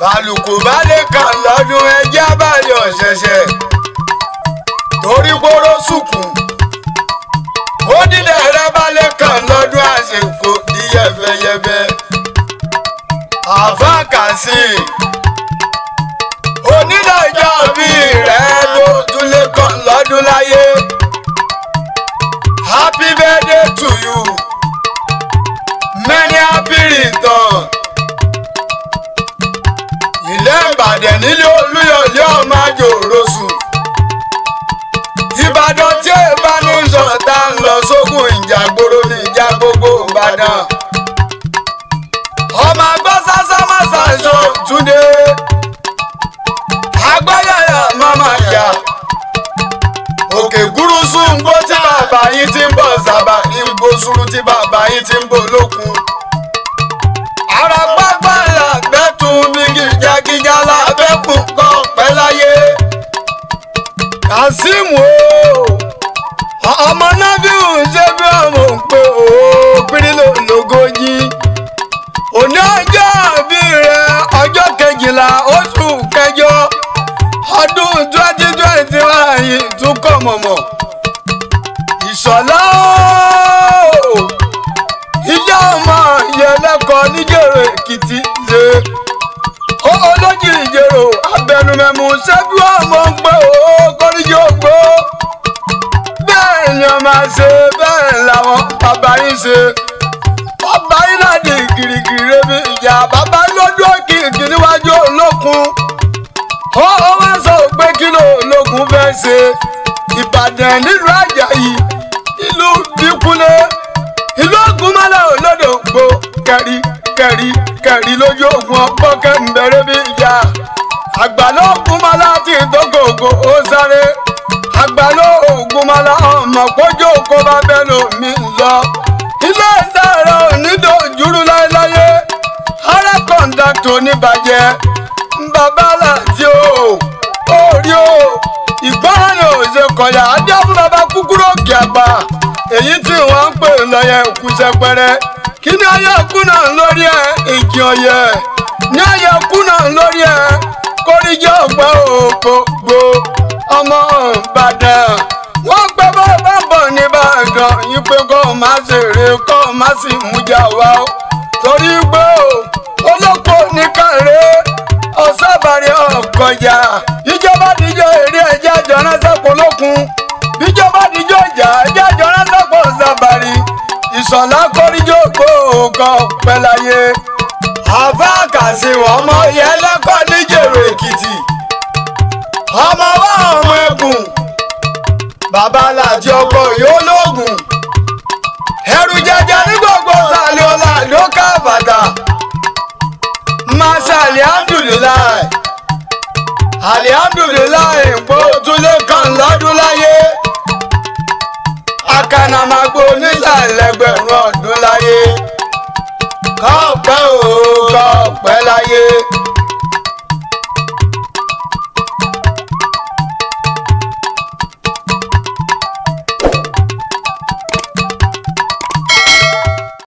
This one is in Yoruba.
Bàlùkù bá lè kàn lọ́dún ẹjẹ́ àbáyọ̀ ṣẹ̀ṣẹ̀ torí gbóró sùkùn. Ó dídẹ̀ rẹ bá lè kàn lọ́dún àsìkò di yẹ̀bẹ̀yẹ̀bẹ̀. Àfáà Kazeem onídàájọ́ bí rẹ̀ tó tún lè kàn lọ́dún láyé. Happy birthday to you. Many happy return. Ilé Ìbàdàn nílé Olúyọ̀lé ọmọ àjòròsùn. Ìbàdàn tí èèbá ní sọ̀tà ń lọ sógun ìjàgboro ní ìjà gbogbo Ìbàdàn. Ọmọ àgbọ̀ sásá má ṣàṣọ Túndé. Agbáyàyà màmá jà. Òkè gúrúsù ń gbó tí bàbá yín ti ń bọ̀ sábà ní gbósùrú tí bàbá yín ti ń bọ̀ lókun. Ara pápá làgbẹ́tùn bí gìjàgìjà lábẹ́kùn kan pẹ́ láyé. Kazeem ọmọ Nábíù ṣé bí ọmọ ń pè pírílò lógójì. Òní ọjọ́ àbí rẹ̀ ọjọ́ 12 oṣù kẹjọ ọdún 2020 yìí tún kọ̀ mọ̀mọ̀. Ìṣọ̀lá ìyá ọmọ ìyẹlẹ́kọ̀ọ́ níjẹ̀rọ Èkìtì ṣe olójì ìjẹ̀rọ abẹnumẹ̀mú ṣẹ́bí ọmọ ń pẹ́ kọ́níjì ògbó. Bẹ́ẹ̀ ni ọmọ ṣe bẹ́ẹ̀ làwọn bàbá yín ṣe. Bàbá yín náà di gìrìgìrì bí ìjà bàbá yín lọ́dún òkìkì níwájú olókun. Ó wá sọ pé kí ló ológun fẹ́ ṣe. Ìbàdàn nílùú Àjàyí ìlú Bíkúnlé ìlú Ògúnmọ́lá olódògbò kẹ̀rí lójú ogun ọ̀pọ̀kẹ́ ń bẹ̀rẹ̀ bí ìjà. Àgbàlá Ògúnmọ́lá ti dógògò ó sáré. Àgbàlá Ògúnmọ́lá ọmọ kójú kó bá bẹ́ẹ̀ lómi lọ. Ilé ìsára onídòjúrú láéláyé. Ara kọ̀ǹdàtò oníbàjẹ́ bàbá láti orí ìgbọ́ràn ni ò ṣe kọ̀yà ajá fún bàbá kúkúrú òkè àgbà. Èyí tí wọ́n ń pè lọ́yẹ̀ òkúṣẹ́ pẹ́rẹ́. Kí ni ayé kùnà lórí ẹ̀ ìjì ọ̀yẹ̀? Ní ayé kùnà lórí ẹ̀ kórìjọ́ ọ̀gbẹ́ òkògbò ọmọ Ìbàdàn. Wọ́n pẹ́ bá bọ̀ ní Ìbàdàn yín pé kó má ṣeré kó má sì mújà wá o. Torí pé olóko ní kàrẹ́ ọ̀sábàrí ọ̀kọ̀jà. Ìjọba díjọ́ èrè ẹ̀jẹ̀ àjọ ránṣẹ́ pọ̀ lókun. Ìjọba díjọ́ ìjà ẹ̀jẹ̀ àjọ ránṣẹ́ pọ̀ sábàrí. Ìṣọ̀lá kórìjọ́ gbòòkọ̀ pẹ́ láyé. Àfáà Kazeem ọmọ ìyẹlẹ́kọ̀ọ́ níjẹ̀rọ Èkìtì. Ọmọ wa ọmọ ẹkùn. Bàbá láti ọkọ̀ yóò lóògùn. Ẹrù jẹjẹ ní gbogbo sàlẹ̀ ọ̀la ló ká bàtà. Masha alihamdulilayi. Alihamdulilayi pé ó tún lè kàn lọ́dún láyé. Àkànàmàgbò nísàlẹ̀gbẹ̀rún ọdún láyé. Kọ́ pẹ́ láyé.